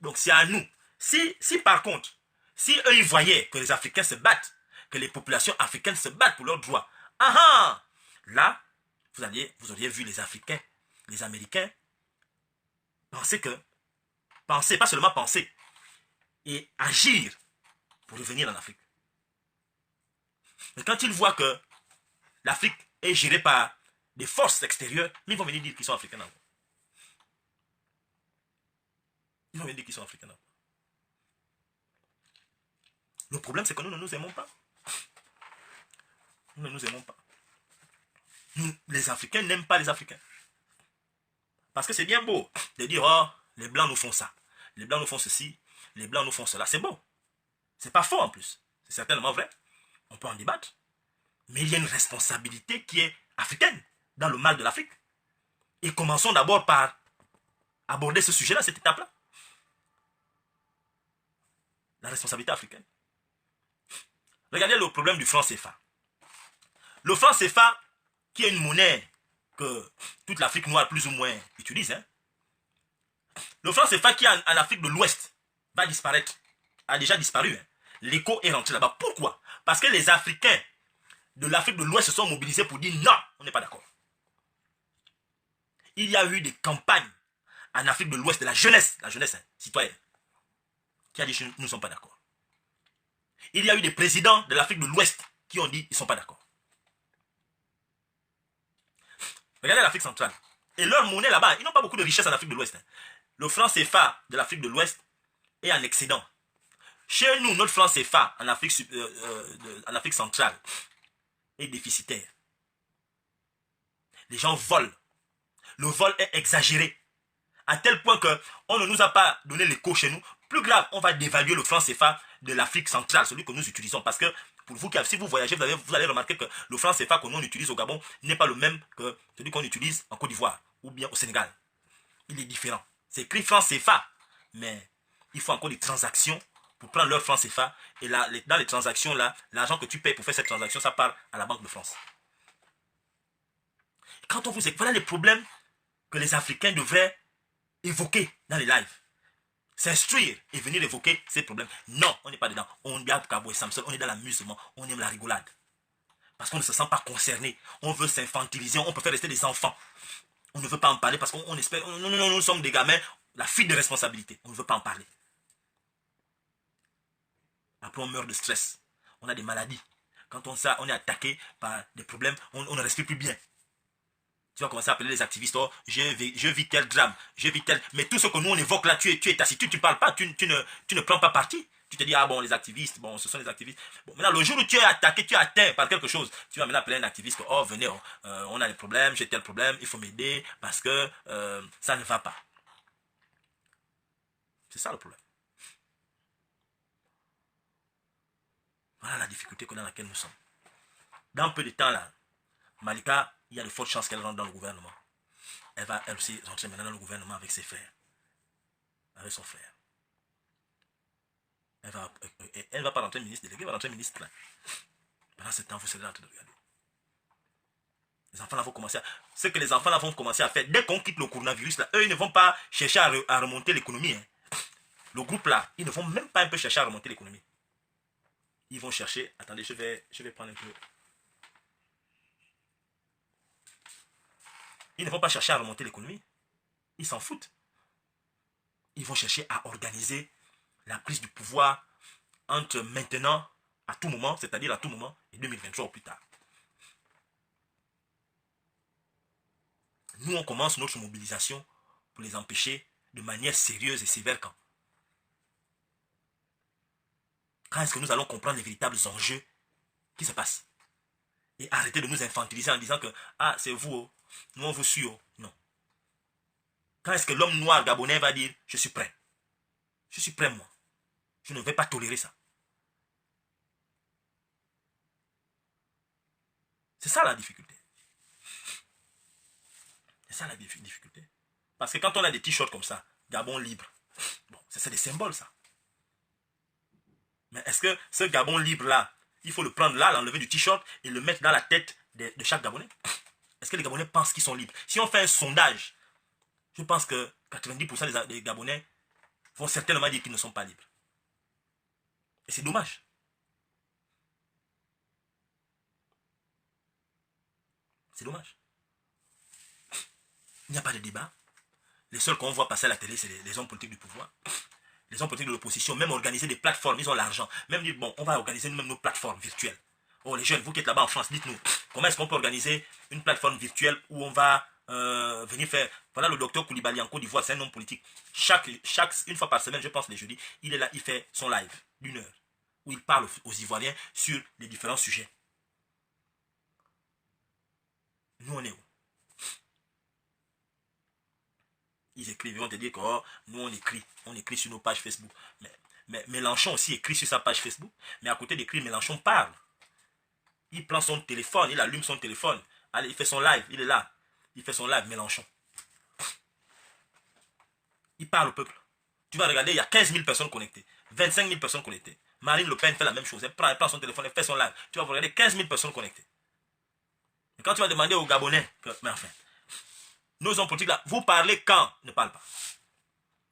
Donc c'est à nous. Si par contre, si eux, ils voyaient que les Africains se battent, que les populations africaines se battent pour leurs droits, là, vous auriez vu les Africains, les Américains, penser, pas seulement penser, et agir pour revenir en Afrique. Mais quand ils voient que l'Afrique est gérée par des forces extérieures, ils vont venir dire qu'ils sont africains. Ils vont venir dire qu'ils sont africains. Le problème, c'est que nous ne nous aimons pas. Nous ne nous aimons pas. Nous, les Africains n'aiment pas les Africains. Parce que c'est bien beau de dire, oh, les Blancs nous font ça. Les Blancs nous font ceci. Les Blancs nous font cela. C'est beau. C'est pas faux en plus. C'est certainement vrai. On peut en débattre. Mais il y a une responsabilité qui est africaine dans le mal de l'Afrique. Et commençons d'abord par aborder ce sujet-là, cette étape-là. La responsabilité africaine. Regardez le problème du franc CFA. Le franc CFA, qui est une monnaie que toute l'Afrique noire plus ou moins utilise, le franc CFA qui est en Afrique de l'Ouest va disparaître, a déjà disparu. L'écho est rentré là-bas. Pourquoi? Parce que les Africains de l'Afrique de l'Ouest se sont mobilisés pour dire non, on n'est pas d'accord. Il y a eu des campagnes en Afrique de l'Ouest de la jeunesse citoyenne, qui a dit nous ne sommes pas d'accord. Il y a eu des présidents de l'Afrique de l'Ouest qui ont dit ils ne sont pas d'accord. Regardez l'Afrique centrale. Et leur monnaie là-bas, ils n'ont pas beaucoup de richesse en Afrique de l'Ouest. Le franc CFA de l'Afrique de l'Ouest est en excédent. Chez nous, notre franc CFA en Afrique centrale est déficitaire. Les gens volent. Le vol est exagéré. À tel point qu'on ne nous a pas donné l'écho chez nous. Plus grave, on va dévaluer le franc CFA de l'Afrique centrale, celui que nous utilisons. Parce que pour vous, si vous voyagez, vous allez remarquer que le franc CFA que nous utilise au Gabon n'est pas le même que celui qu'on utilise en Côte d'Ivoire ou bien au Sénégal. Il est différent. C'est écrit franc CFA, mais il faut encore des transactions pour prendre leur franc CFA. Et là, dans les transactions, là, l'argent que tu payes pour faire cette transaction, ça part à la Banque de France. Quand on vous dit, voilà les problèmes que les Africains devraient évoquer dans les lives. S'instruire et venir évoquer ces problèmes. Non, on n'est pas dedans. On est à Cabo et Samson, on est dans l'amusement, on aime la rigolade. Parce qu'on ne se sent pas concerné. On veut s'infantiliser, on peut faire rester des enfants. On ne veut pas en parler parce qu'on espère. Non, nous sommes des gamins. La fuite de responsabilité. On ne veut pas en parler. Après, on meurt de stress. On a des maladies. Quand on est attaqué par des problèmes, on ne respire plus bien. Tu vas commencer à appeler les activistes, oh, je vis tel drame, je vis tel... Mais tout ce que nous on évoque là, tu es taciturne, tu ne parles pas, tu ne prends pas parti. Tu te dis, ah bon, les activistes, bon, ce sont les activistes. Bon, maintenant, le jour où tu es attaqué, tu es atteint par quelque chose, tu vas maintenant appeler un activiste, oh, venez, on a des problèmes, j'ai tel problème, il faut m'aider parce que ça ne va pas. C'est ça le problème. Voilà la difficulté dans laquelle nous sommes. Dans peu de temps là, Malika, il y a de fortes chances qu'elle rentre dans le gouvernement. Elle va elle aussi rentrer maintenant dans le gouvernement avec ses frères. Avec son frère. Elle ne va pas rentrer ministre délégué, elle va rentrer ministre. Pendant ce temps, vous serez en train de regarder. Les enfants là vont commencer à... Ce que les enfants là vont commencer à faire, dès qu'on quitte le coronavirus là, eux ils ne vont pas chercher à remonter l'économie. Le groupe là, ils ne vont même pas un peu chercher à remonter l'économie. Ils vont chercher... Attendez, je vais prendre un peu... Ils ne vont pas chercher à remonter l'économie. Ils s'en foutent. Ils vont chercher à organiser la prise du pouvoir entre maintenant, à tout moment, c'est-à-dire à tout moment, et 2023 ou plus tard. Nous, on commence notre mobilisation pour les empêcher de manière sérieuse et sévère quand est-ce que nous allons comprendre les véritables enjeux qui se passent? Et arrêter de nous infantiliser en disant que, ah, c'est vous, nous on vous suit, non. Quand est-ce que l'homme noir gabonais va dire « Je suis prêt ». Je suis prêt, moi. Je ne vais pas tolérer ça. C'est ça la difficulté. C'est ça la difficulté. Parce que quand on a des t-shirts comme ça, Gabon libre, bon, c'est des symboles, ça. Mais est-ce que ce Gabon libre-là, il faut le prendre là, l'enlever du t-shirt et le mettre dans la tête de chaque Gabonais? Est-ce que les Gabonais pensent qu'ils sont libres? Si on fait un sondage, je pense que 90% des Gabonais vont certainement dire qu'ils ne sont pas libres. Et c'est dommage. C'est dommage. Il n'y a pas de débat. Les seuls qu'on voit passer à la télé, c'est les hommes politiques du pouvoir. Les hommes politiques de l'opposition, même organiser des plateformes, ils ont l'argent. Même dire, bon, on va organiser nous-mêmes nos plateformes virtuelles. Oh, les jeunes, vous qui êtes là-bas en France, dites-nous, comment est-ce qu'on peut organiser une plateforme virtuelle où on va venir faire... Voilà le docteur Koulibaly en Côte d'Ivoire, c'est un homme politique. Une fois par semaine, je pense les jeudis, il est là, il fait son live d'une heure, où il parle aux Ivoiriens sur les différents sujets. Nous, on est où? Ils écrivent, ils vont te dire que oh, nous on écrit sur nos pages Facebook. Mais Mélenchon aussi écrit sur sa page Facebook. Mais à côté d'écrire, Mélenchon parle. Il prend son téléphone, il allume son téléphone. Allez, il fait son live, il est là. Il fait son live, Mélenchon. Il parle au peuple. Tu vas regarder, il y a 15 000 personnes connectées. 25 000 personnes connectées. Marine Le Pen fait la même chose. Elle prend son téléphone, elle fait son live. Tu vas regarder 15 000 personnes connectées. Et quand tu vas demander aux Gabonais, mais enfin, nos hommes politiques là, vous parlez quand? Ils ne parlent pas.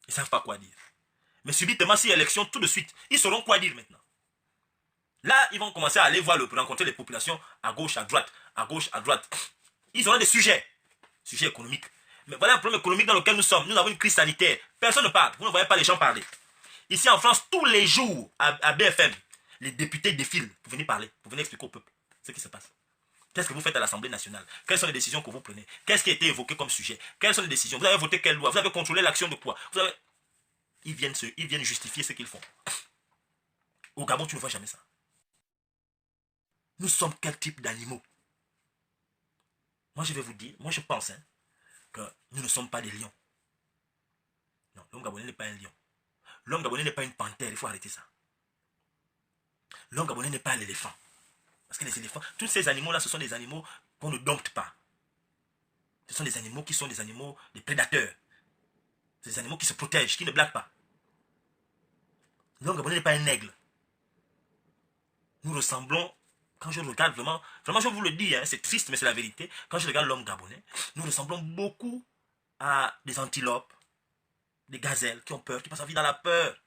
Ils ne savent pas quoi dire. Mais subitement, si élection, tout de suite, ils sauront quoi dire maintenant. Là, ils vont commencer à aller voir rencontrer les populations à gauche, à droite, à gauche, à droite. Ils auront des sujets économiques. Mais voilà un problème économique dans lequel nous sommes. Nous avons une crise sanitaire. Personne ne parle. Vous ne voyez pas les gens parler. Ici en France, tous les jours, à BFM, les députés défilent pour venir parler, pour venir expliquer au peuple ce qui se passe. Qu'est-ce que vous faites à l'Assemblée nationale? Quelles sont les décisions que vous prenez? Qu'est-ce qui a été évoqué comme sujet? Quelles sont les décisions? Vous avez voté quelle loi? Vous avez contrôlé l'action de quoi? Ils viennent justifier ce qu'ils font. Au Gabon, tu ne vois jamais ça. Nous sommes quel type d'animaux? Moi, je vais vous dire, moi je pense que nous ne sommes pas des lions. Non, l'homme gabonais n'est pas un lion. L'homme gabonais n'est pas une panthère, il faut arrêter ça. L'homme gabonais n'est pas l'éléphant. Parce que les éléphants, tous ces animaux-là, ce sont des animaux qu'on ne dompte pas. Ce sont des animaux qui sont des animaux, des prédateurs. Des animaux qui se protègent, qui ne blaguent pas. L'homme gabonais n'est pas un aigle. Nous ressemblons, quand je regarde vraiment je vous le dis, hein, c'est triste mais c'est la vérité. Quand je regarde l'homme gabonais, nous ressemblons beaucoup à des antilopes, des gazelles qui ont peur, qui passent la vie dans la peur.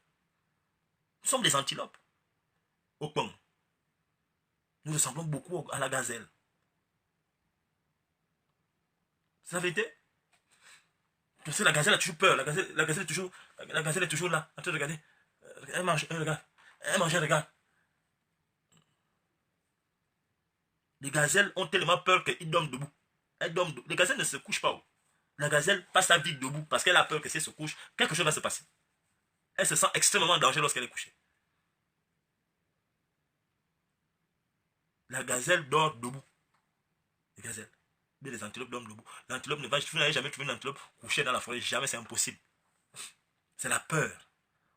Nous sommes des antilopes. Au pont. Nous ressemblons beaucoup à la gazelle. C'est la vérité. Parce que la gazelle a toujours peur. La gazelle est toujours là. En train de regarder. Elle mange, elle regarde. Elle mange, elle regarde. Les gazelles ont tellement peur qu'ils dorment debout. Elles dorment debout. Les gazelles ne se couchent pas haut. La gazelle passe sa vie debout parce qu'elle a peur que si elle se couche, quelque chose va se passer. Elle se sent extrêmement en danger lorsqu'elle est couchée. La gazelle dort debout. Les gazelles. Mais les antilopes dorment debout. L'antilope ne va, vous n'avez jamais trouvé une antilope couchée dans la forêt. Jamais, c'est impossible. C'est la peur.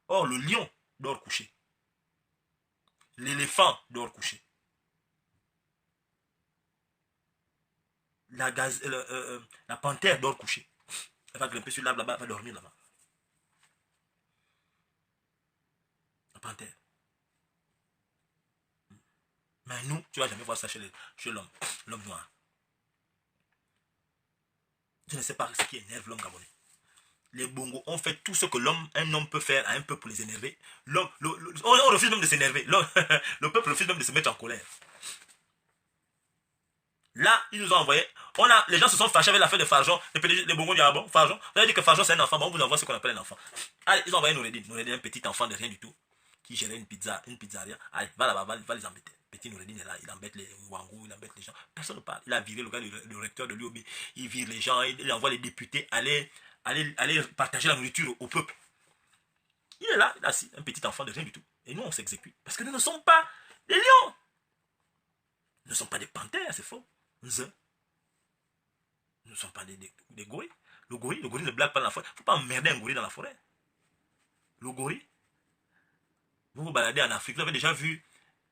Or, le lion dort couché. L'éléphant dort couché. La panthère dort couchée. Elle va grimper sur l'arbre là-bas, elle va dormir là-bas. La panthère. Mais nous, tu ne vas jamais voir ça chez l'homme noir. Je ne sais pas ce qui énerve l'homme gabonais. Les bongos ont fait tout ce que un homme peut faire à un peuple pour les énerver. On refuse même de s'énerver. Le peuple refuse même de se mettre en colère. Là, ils nous ont envoyé. Les gens se sont fâchés avec l'affaire de Farjon. Les bongos disent, ah bon, Farjon. Vous avez dit que Farjon c'est un enfant. Bon, on vous envoie ce qu'on appelle un enfant. Allez, ils ont envoyé Noureddin. Noureddin, un petit enfant de rien du tout, qui gérait une pizzeria. Allez, va là-bas, va les embêter. Petit Noureddin est là, il embête les Ouangou, il embête les gens. Personne ne parle. Il a viré le gars, le recteur de l'UOB. Il vire les gens, il envoie les députés aller partager la nourriture au peuple. Il est là, il est assis, un petit enfant de rien du tout. Et nous, on s'exécute. Parce que nous ne sommes pas des lions. Nous ne sommes pas des panthères, c'est faux. Nous ne ne sommes pas des gorilles. Le gorille ne blague pas dans la forêt. Il ne faut pas emmerder un gorille dans la forêt. Le gorille, vous vous baladez en Afrique, vous avez déjà vu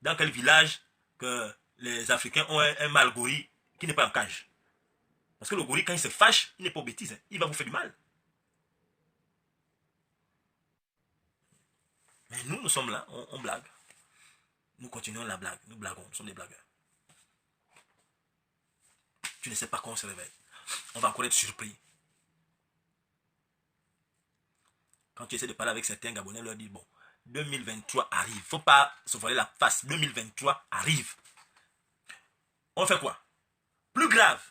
dans quel village que les Africains ont un mâle gorille qui n'est pas en cage. Parce que le gorille, quand il se fâche, il n'est pas aux bêtises. Hein. Il va vous faire du mal. Mais nous sommes là, on blague. Nous continuons la blague. Nous blaguons, nous sommes des blagueurs. Tu ne sais pas quand on se réveille. On va encore être surpris. Quand tu essaies de parler avec certains Gabonais, leur dis, bon, 2023 arrive. Il ne faut pas se voiler la face. 2023 arrive. On fait quoi? Plus grave,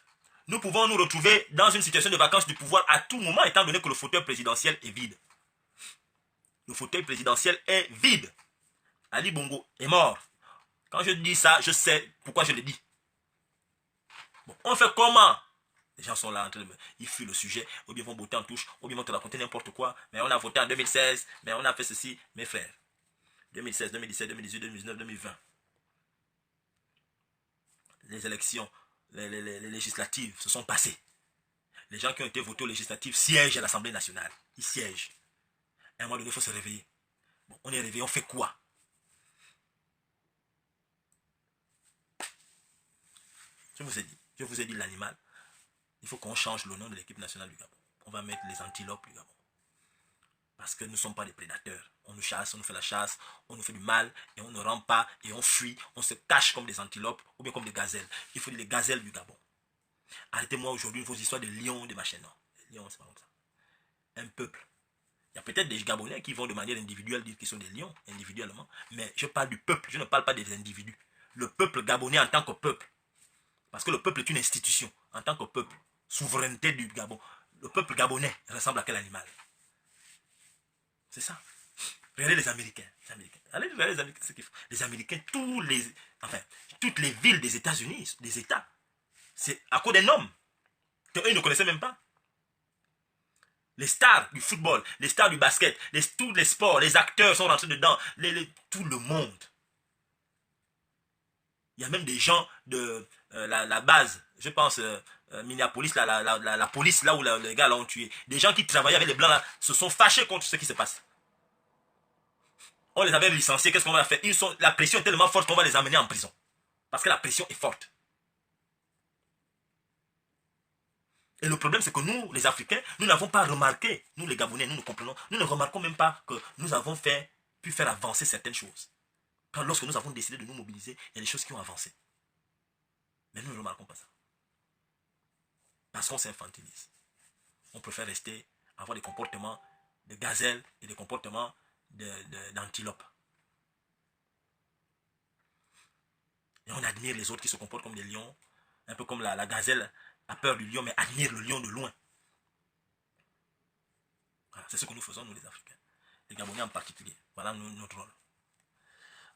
nous pouvons nous retrouver dans une situation de vacances du pouvoir à tout moment, étant donné que le fauteuil présidentiel est vide. Le fauteuil présidentiel est vide. Ali Bongo est mort. Quand je dis ça, je sais pourquoi je le dis. Bon, on fait comment? Les gens sont là en train de... Ils fuient le sujet, ou bien vont botter en touche, ou bien vont te raconter n'importe quoi. Mais on a voté en 2016, mais on a fait ceci. Mes frères, 2016, 2017, 2018, 2019, 2020. Les élections, les législatives se sont passées. Les gens qui ont été votés aux législatives siègent à l'Assemblée nationale. Ils siègent. À un moment donné, il faut se réveiller. Bon, on est réveillé, on fait quoi? Je vous ai dit l'animal. Il faut qu'on change le nom de l'équipe nationale du Gabon. On va mettre les antilopes du Gabon. Parce que nous ne sommes pas des prédateurs. On nous chasse, on nous fait la chasse, on nous fait du mal, et on ne rampe pas, et on fuit, on se cache comme des antilopes, ou bien comme des gazelles. Il faut dire les gazelles du Gabon. Arrêtez-moi aujourd'hui vos histoires de lions, de machins. Non, les lions, c'est pas comme ça. Un peuple. Il y a peut-être des Gabonais qui vont de manière individuelle dire qu'ils sont des lions, individuellement. Mais je parle du peuple, je ne parle pas des individus. Le peuple gabonais en tant que peuple. Parce que le peuple est une institution, en tant que peuple. Souveraineté du Gabon. Le peuple gabonais ressemble à quel animal? C'est ça. Regardez les Américains. Allez regarder les Américains, ce qu'ils font. Les Américains, toutes les villes des États-Unis, des États, c'est à cause des noms qu'eux ils ne connaissaient même pas. Les stars du football, les stars du basket, tous les sports, les acteurs sont rentrés dedans, tout le monde. Il y a même des gens de la base, je pense, Minneapolis, la police, là où les gars l'ont tué. Des gens qui travaillaient avec les blancs là, se sont fâchés contre ce qui se passe. On les avait licenciés, qu'est-ce qu'on va faire? La pression est tellement forte qu'on va les amener en prison. Parce que la pression est forte. Et le problème, c'est que nous, les Africains, nous n'avons pas remarqué, nous les Gabonais, nous comprenons, nous ne remarquons même pas que nous avons pu faire avancer certaines choses. Quand lorsque nous avons décidé de nous mobiliser, il y a des choses qui ont avancé. Mais nous ne remarquons pas ça. Parce qu'on s'infantilise. On préfère rester, avoir des comportements de gazelle et des comportements d'antilope. Et on admire les autres qui se comportent comme des lions, un peu comme la gazelle a peur du lion, mais admire le lion de loin. Voilà, c'est ce que nous faisons, nous les Africains. Les Gabonais en particulier. Voilà notre rôle.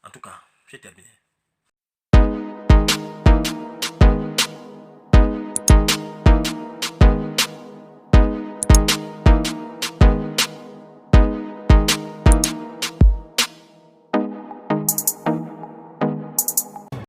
En tout cas, j'ai terminé.